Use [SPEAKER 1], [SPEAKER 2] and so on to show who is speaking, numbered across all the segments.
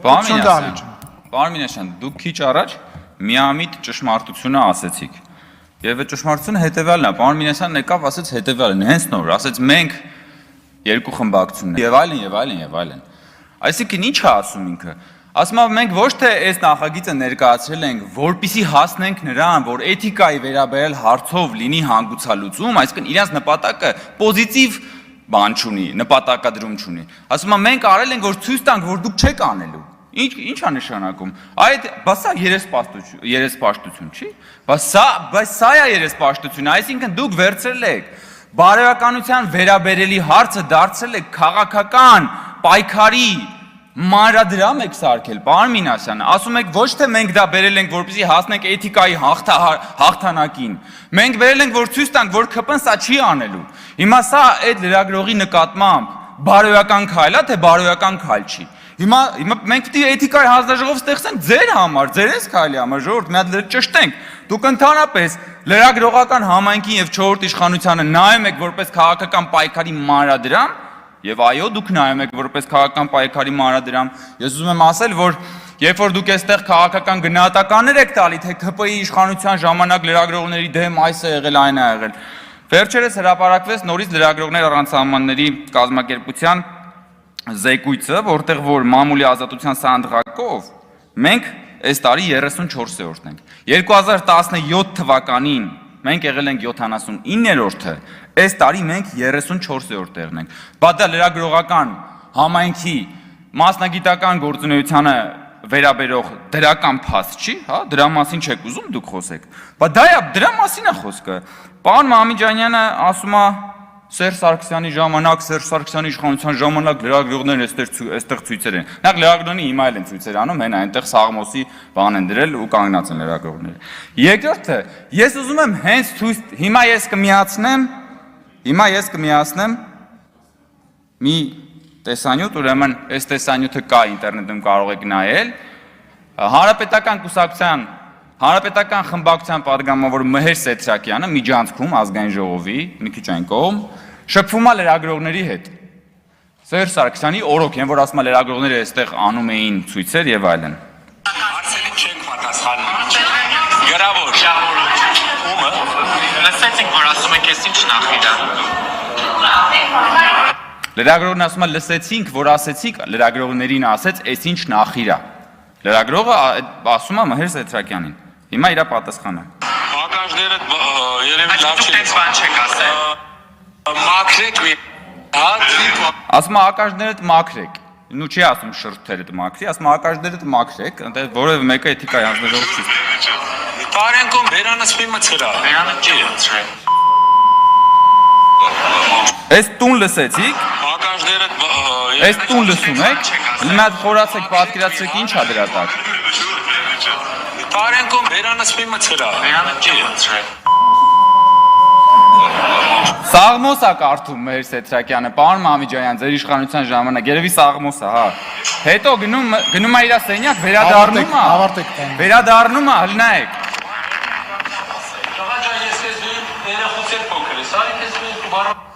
[SPEAKER 1] Պարոն Մինասյան, դուք քիչ առաջ միամիտ ճշմարտությունը ասեցիք։ Եվ այդ ճշմարտությունը հետևյալն է, պարոն Մինասյանն եկավ ասեց հետևյալն, հենց նոր, ասեց մենք երկու խմբակցություններ եւ այլն։ Այսինքն ի՞նչ է ասում ինքը։ Ասում է մենք ոչ թե այս նախագիծը ներկայացրել ենք, որպեսզի հասնենք նրան, որ էթիկայի վերաբերյալ հարցով լինի հանգուցալուծում, այսինքն իրենց նպատակը պոզիտիվ բան չունի, նպատակադրում չունի։ Ասում է մենք արել ենք, որ ցույց տանք, որ դուք չեք անելու։ Ինչ է նշանակում։ Բայց սա երեսպաշտություն չի։ Բայց սա է երեսպաշտությունը, այսինքն դուք վերցրել եք բարոյականության վերաբերելի հարցը դարձրել եք քաղաքական պայքարի մանրադրամ եք սարքել, պարոն Մինասյան, ասում եք ոչ թե մենք դա բերել ենք, որպեսզի հասնենք էթիկայի հաղթանակին, մենք բերել ենք, որ ցույց տանք, որ ԿՊ-ն սա չի անելու։ Հիմա սա այդ լրագրողի նկատմամբ բարոյական քայլ է, թե բարոյական քայլ չի։ Հիմա մենք պետք է էթիկայի հանձնաժողով ստեղծենք ձեր համար, ձեր այս քայլի համար, ժողովուրդ, մի հատ ճշտենք։ Դուք ընդհանրապես լրագրողական համայնքին եւ 4-րդ իշխանությանը նայում եք որպես քաղաքական պայքարի մանրադրամ, եւ այո, դուք նայում եք որպես քաղաքական պայքարի մանրադրամ։ Ես ուզում եմ ասել, որ երբ որ դուք այստեղ քաղաքական գնահատականներ եք տալի, թե ԿՊ-ի իշխանության ժամանակ լրագրողների դեմ այս է եղել, այն է եղել։ Վերջերս հրապարակվեց նորից լրագրողներ առանց սահմանների կազմակերպության զեկույցը, որտեղ որ մամուլի ազատության սանդղակով մենք այս տարի 34-րդն ենք։ 2017 թվականին մենք եղել ենք 79-րդը, այս տարի մենք 34-րդ տեղն ենք։ Բայց դա լրագրողական համայնքի մասնագիտական գործունեությանը վերաբերող դրական փաստ չի, հա, դրա մասին չեք ուզում դուք խոսեք։ Բայց դրա մասին է խոսքը։ Պարոն Մամիջանյանը ասում է Սերժ Սարգսյանի ժամանակ, Սերժ Սարգսյանի իշխանության ժամանակ լրագրողներն այստեղ ցույցեր են։ Նախ լրագրողները հիմա էլ են ցույցեր անում, հեն այնտեղ Սաղմոսի բան են դրել ու կանգնած են լրագրողները։ Երկրորդը, ես ուզում եմ հենց ցույց, հիմա ես կմիացնեմ մի տեսանյութ, ուրեմն այս տեսանյութը կա ինտերնետում կարող եք նայել։ Հանրապետական խմբակցության պատգամավոր Մհեր Սեթրակյանը միջանցքում ազգային ժողովի մի քիչ այն կողմ շփվում է լրագրողների հետ։ Սերժ Սարգսյանի օրոք են, որ ասում է լրագրողները այստեղ անում էին ցույցեր եւ այլն։
[SPEAKER 2] Հարցերին չենք պատասխանում։ Գրավոր ումը լսեցինք, որ ասում եք ես ինչ նախիր է։
[SPEAKER 1] Լրագրողն ասում է լսեցինք, որ ասեցիք, լրագրողներին ասեց, այս ինչ նախիր է։ Լրագրողը ասում է Մհեր Սեթրակյանին։ Հիմա իրա պատասխանը։
[SPEAKER 2] Մակաժները երևի լավ չեք ասել։ Մաքրեք մի
[SPEAKER 1] ասում է ակաժներդ մաքրեք։ Նու չի ասում շրթերդ մաքրի, ասում է ակաժներդ մաքրեք, այնտեղ որևէ մեկը էթիկայի հանձնաժողով չի։
[SPEAKER 2] Տարենկոմ վերանացվի մցրա։ Վերանը չի մցրել։
[SPEAKER 1] Այս տուն լսեցիք։
[SPEAKER 2] Մակաժները
[SPEAKER 1] այս տուն լսում եք։ Մի հատ խորացեք, պատկերացրեք ինչ է դրա տակ։
[SPEAKER 2] Տարենկոմ վերանացվի մցրա։ Վերանը չի մցրել։
[SPEAKER 1] Սաղմոս է կարդում Մհեր Սեթրակյանը, պարոն Մամիջանյան, ձեր իշխանության ժամանակ, երևի Սաղմոս է, հա։ Հետո գնում է իր սենյակ, վերադառնում է, հլնայեք։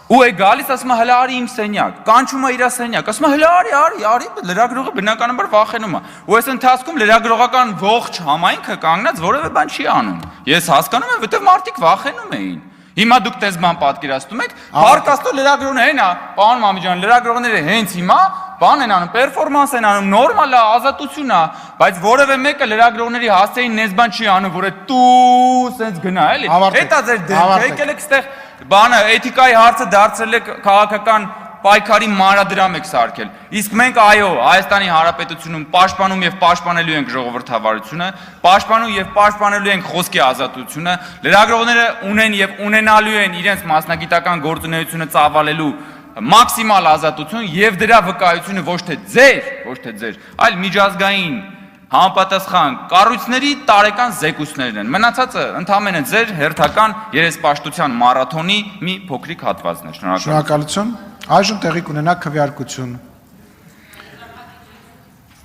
[SPEAKER 1] Ու է գալիս, ասում է հլա արի իմ սենյակ, կանչում է իր սենյակ, ասում է հլա արի, լրագրողը բնականաբար վախենում է։ Ու այս ընթացքում լրագրողական ողջ համայնքը կանգնած որևէ բան չի անում։ Ես հասկանում եմ, որտեղ մարդիկ վախենում էին։ Հիմա դուք տես բան պատկերացնում եք, հարկաստո լրագրողները հենա, պարոն Մամիջան, լրագրողները հենց հիմա բան են անում, պերֆորմանս են անում, նորմալ է, ազատություն է, բայց որևէ մեկը լրագրողների հասցեին նես բան չի անում, որ է տու սենց գնա, էլի։ Հետա ձեր դեպքը եկել եք ստեղ բանը էթիկայի հարցը դարձրել եք քաղաքական պայքարի մանրադրամ եք սարքել։ Իսկ մենք այո, Հայաստանի Հանրապետությունում պաշտպանում եւ պաշտպանելու ենք ժողովրդավարությունը, պաշտպանում եւ պաշտպանելու ենք խոսքի ազատությունը, լրագրողները ունեն եւ ունենալու են իրենց մասնագիտական գործունեությունը ծավալելու մաքսիմալ ազատություն եւ դրա վկայությունը ոչ թե ձեր, այլ միջազգային համապատասխան կառույցների տարեկան զեկույցներն են։ Մնացածը ընդամենը ձեր հերթական երեսպաշտության մարաթոնի մի փոքրիկ հատվածն է։
[SPEAKER 3] Շնորհակալություն։ Այժմ տեղի կունենա քվեարկություն։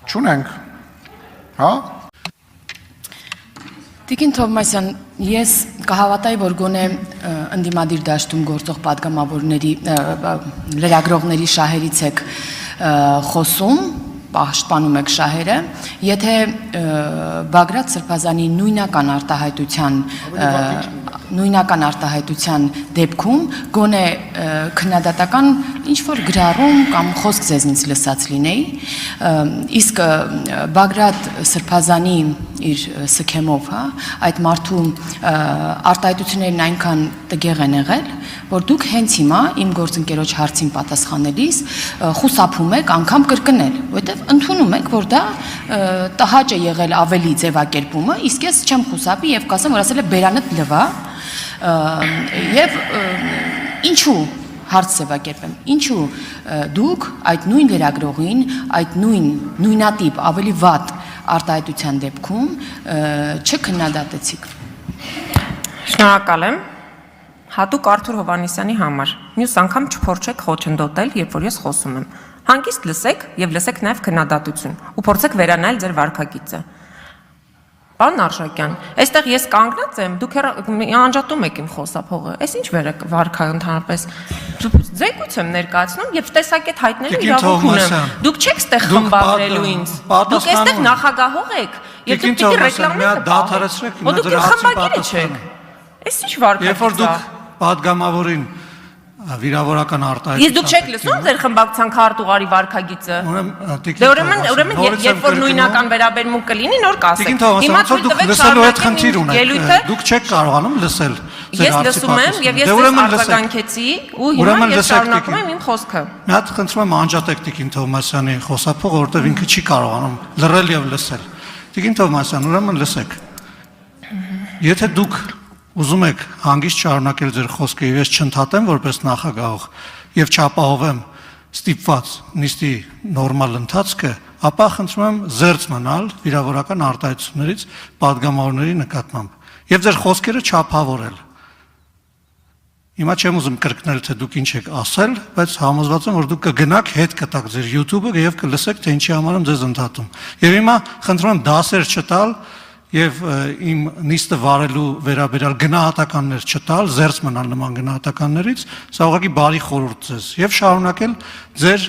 [SPEAKER 3] Չունենք։ Հա։
[SPEAKER 4] Տիկին Թովմասյան, ես կհավատայի, որ գոնե ընդդիմադիր դաշտում գործող պատգամավորների լրագրողների շահերից եք խոսում, պաշտպանում եք շահերը, եթե Բագրատ Սրբազանի նույնական արտահայտության դեպքում գոնե քննադատական ինչ-որ գրառում կամ խոսք ձեզնից լսած լինեի, իսկ Բագրատ Սրբազանի իր սքեմով, այդ մարդու արտահայտություններն այնքան տգեղ են եղել, որ դուք հենց հիմա իմ գործընկերոջ հարցին պատասխանելիս խուսափում եք անգամ կրկնել, որովհետև ընդունում եք, որ դա տհաճ է եղել ավելի ձևակերպումը, իսկ ես չեմ խուսափի եւ կասեմ, որ ասել է բերանդ լվա եւ ինչու հարց ձևակերպեմ, ինչու դուք այդ նույն լրագրողին, այդ նույնատիպ ավելի վատ արտահայտության դեպքում չքննադատեցիք։
[SPEAKER 5] Շնորհակալ եմ։ Հատուկ Արթուր Հովհաննիսյանի համար։ Մյուս անգամ չփորձեք խոչընդոտել, երբ որ ես խոսում եմ։ Հանգիստ լսեք եւ լսեք նաեւ քննադատություն ու փորձեք վերանայել ձեր վարքագիծը։ Պարոն Արշակյան, այստեղ ես կանգնած եմ, դուք անջատում եք իմ խոսափողը։ Այս ինչ վարքա ընդհանրապես։ Ձեկույց եմ ներկայացնում եւ տեսակետ հայտնելու իրավունք ունեմ։ Դուք չեք ստեղ խմբագրելու ինձ։ Դուք այստեղ նախագահող եք եւ դուք պիտի ռեկլամեք դադարեցրեք։ Դուք խմբագիր չեք։ Այս ինչ վարքա։
[SPEAKER 3] Երբ որ դուք падգամավորին վիրավորական արտահայտություն։
[SPEAKER 5] Իսկ դուք չեք լսում ձեր խմբակցության քարտուղարի վարքագիծը։ Ուրեմն երբ որ նույնական վերաբերմունք կլինի, նոր կասեք։
[SPEAKER 3] Հիմա դուք լսելու հետ խնդիր ունեք։ Դուք չեք կարողանում լսել։
[SPEAKER 5] Ես լսում եմ եւ ես ձեզ արձագանքեցի ու հիմա ես շարունակում եմ իմ խոսքը։
[SPEAKER 3] Մի հատ խնդրում եմ անջատեք Տիկին Թովմասյանի խոսափողը, որովհետեւ ինքը չի կարողանում լռել եւ լսել։ Տիկին Թովմասյան, ուրեմն լսեք։ Եթե դուք ուզում եք հանգիստ շարունակել ձեր խոսքը եւ ես չընդհատեմ որպես նախագահող եւ չապահովեմ ստիպված նիստի նորմալ ընթացքը, ապա խնդրում եմ զերծ մնալ վիրավորական արտահայտություններից падգամավորների նկատմամբ եւ ձեր խոսքերը չափավորել։ Հիմա չեմ ուզում կրկնել թե դուք ինչ եք ասել, բայց համոզված եմ որ դուք կգնաք հետ կտակ ձեր YouTube-ը եւ կլսեք թե ինչի համար եմ ձեզ ընդհատում։ Եվ հիմա խնդրում եմ դասեր չտալ եւ իմ նիստը վարելու վերաբերյալ գնահատականներ չտալ, զերծ մնալ նման գնահատականներից, սա ուղղակի բարի խորհուրդ ձեզ եւ շարունակել ձեր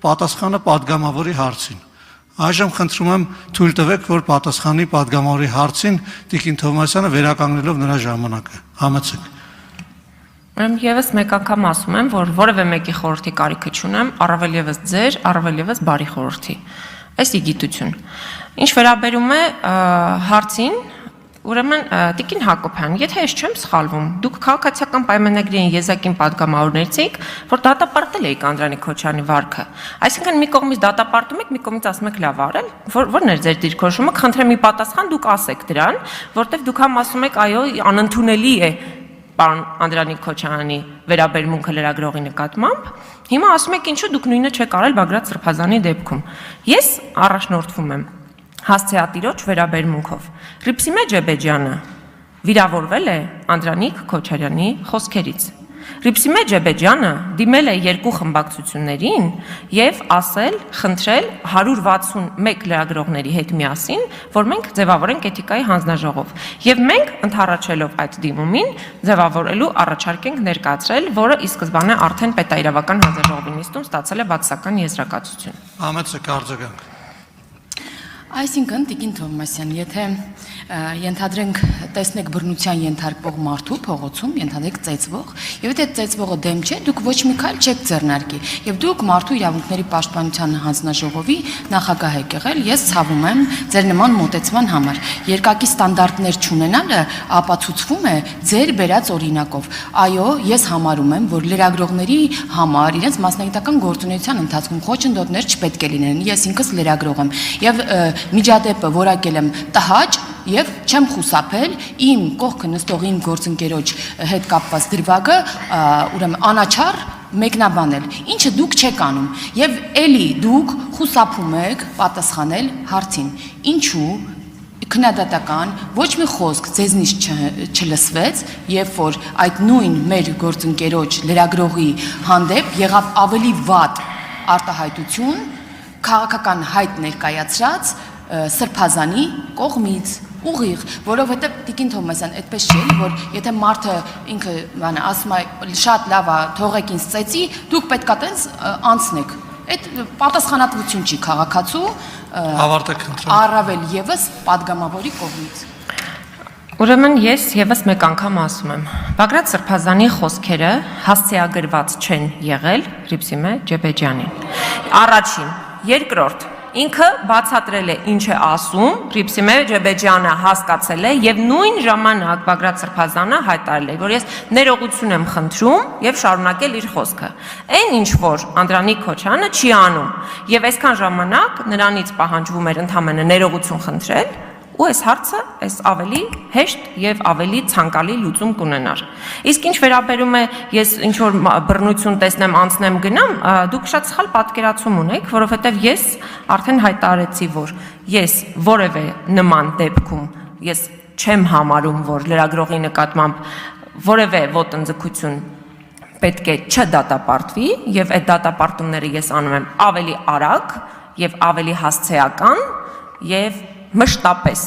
[SPEAKER 3] պատասխանը падգամավորի հարցին։ Այժմ խնդրում եմ թույլ տվեք, որ պատասխանի падգամավորի հարցին Տիկին Թովմասյանը վերականգնելով նրա ժամանակը։ Համեցեք։
[SPEAKER 5] Ուրեմն եւս մեկ անգամ ասում եմ, որ որևէ մեկի խորհրդի կարիքը չունեմ, առավել եւս ձեր, առավել եւս բարի խորհրդի։ Այս իգիտություն։ Ինչ վերաբերում է հարցին, ուրեմն Տիկին Հակոբյան, եթե ես չեմ սխալվում, դուք քաղաքացիական պայմանագրային եզակին падգամավորներից եք, որ դատապարտել եք Անդրանիկ Քոչարյանի վարքը։ Այսինքն մի կողմից դատապարտում եք, մի կողմից ասում եք լավ արել, որն է ձեր դիրքորոշումը, խնդրեմ մի պատասխան դուք ասեք դրան, որտեղ դուք համ ասում եք, այո, անընդունելի է պարոն Անդրանիկ Քոչարյանի վերաբերմունքը լրագրողի նկատմամբ, հիմա ասում եք ինչու դուք նույնը չեք արել Բագրատ Սրբազանի դեպքում։ Ես առաջնորդվում եմ հասցեատիրոջ վերաբերմունքով։ Ռիփսիմե Ջեբեջյանը վիրավորվել է Անդրանիկ Քոչարյանի խոսքերից։ Ռիփսիմե Ջեբեջյանը դիմել է երկու խմբակցություններին եւ ասել, խնդրել 161 լրագրողների հետ միասին, որ մենք ձևավորենք էթիկայի հանձնաժողով։ Եվ մենք ընդառաջելով այդ դիմումին ձևավորելու առաջարկ ենք ներկայացրել, որը ի սկզբանե արդեն պետաիրավական հանձնաժողովի նիստում ստացել է բացասական եզրակացություն։
[SPEAKER 3] Համեցեք արձագանք։
[SPEAKER 4] Այսինքն Տիկին Թովմասյան, եթե ենթադրենք տեսնեք բռնության ենթարկվող մարդու փողոցում, ենթադրեք ծեծվող, եւ եթե ծեծվողը դեմ չէ, դուք ոչ մի քայլ չեք ձեռնարկի, եւ դուք մարդու իրավունքների պաշտպանության հանձնաժողովի նախագահ եք եղել, ես ցավում եմ ձեր նման մոտեցման համար։ Երկակի ստանդարտներ չունենալը ապացուցվում է ձեր բերած օրինակով։ Այո, ես համարում եմ, որ լրագրողների համար իրենց մասնագիտական գործունեության ընթացքում խոչընդոտներ չպետք է լինեն։ Ես ինքս լրագրող եմ եւ միջադեպը որակել եմ տհաճ եւ չեմ խուսափել իմ կողքը նստող իմ գործընկերոջ հետ կապված դրվագը ուրեմն անաչառ մեկնաբանել, ինչը դուք չեք անում եւ էլի դուք խուսափում եք պատասխանել հարցին, ինչու քննադատական ոչ մի խոսք ձեզնից չլսվեց, երբ որ այդ նույն մեր գործընկերոջ լրագրողի հանդեպ եղավ ավելի վատ արտահայտություն քաղաքական հայտ ներկայացրած Սրբազանի կողմից ուղիղ, որովհետև Տիկին Թովմասյան, այդպես չէ, որ եթե մարդը ինքը ասում է շատ լավ է, թողեք ինձ ծեծի, դուք պետք է տենց անցնեք։ Այդ պատասխանատվություն չի քաղաքացու
[SPEAKER 3] Ավարտեք խնդրեմ։
[SPEAKER 4] առավել եւս падգամավորի կողմից։
[SPEAKER 5] Ուրեմն ես եւս մեկ անգամ ասում եմ, Բագրատ Սրբազանի խոսքերը հասցեագրված չեն եղել Հռիփսիմե Ջեբեջյանին։ Առաջին, երկրորդ, ինքը բացատրել է ինչ է ասում, Հռիփսիմե Ջեբեջյանը հասկացել է եւ նույն ժամանակ Բագրատ Սրբազանը հայտարարել է, որ ես ներողություն եմ խնդրում եւ շարունակել իր խոսքը։ Այն ինչ որ Անդրանիկ Քոչյանը չի անում եւ այսքան ժամանակ նրանից պահանջվում էր ընդհանրապես ներողություն խնդրել, ու այս հարցը ավելի հեշտ եւ ավելի ցանկալի լուծում կունենար։ Իսկ ինչ վերաբերում է ես ինչ որ բռնություն տեսնեմ, անցնեմ գնամ, դուք շատ սխալ պատկերացում ունեք, որովհետեւ ես արդեն հայտարարեցի, որ ես որևէ նման դեպքում ես չեմ համարում, որ լրագրողի նկատմամբ որևէ ոտնձգություն պետք է չդատապարտվի եւ այդ դատապարտումները ես անում եմ ավելի արագ եւ ավելի հասցեական եւ մշտապես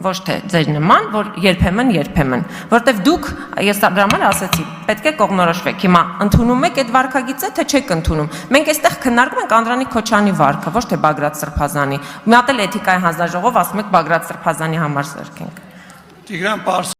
[SPEAKER 5] ոչ թե ձեր նման, որ երբեմն, որտեվ դուք ես դրա համար ասացի, պետք է կողմնորոշվեք։ Հիմա ընդունում եք այդ վարքագիծը, թե չեք ընդունում։ Մենք այստեղ քննարկում ենք Անդրանիկ Քոչյանի վարքը, ոչ թե Բագրատ Սրբազանի։ Մի հատ էլ էթիկայի հանձնաժողով ասում եք Բագրատ Սրբազանի համար սարքենք։
[SPEAKER 3] Տիգրան Պարս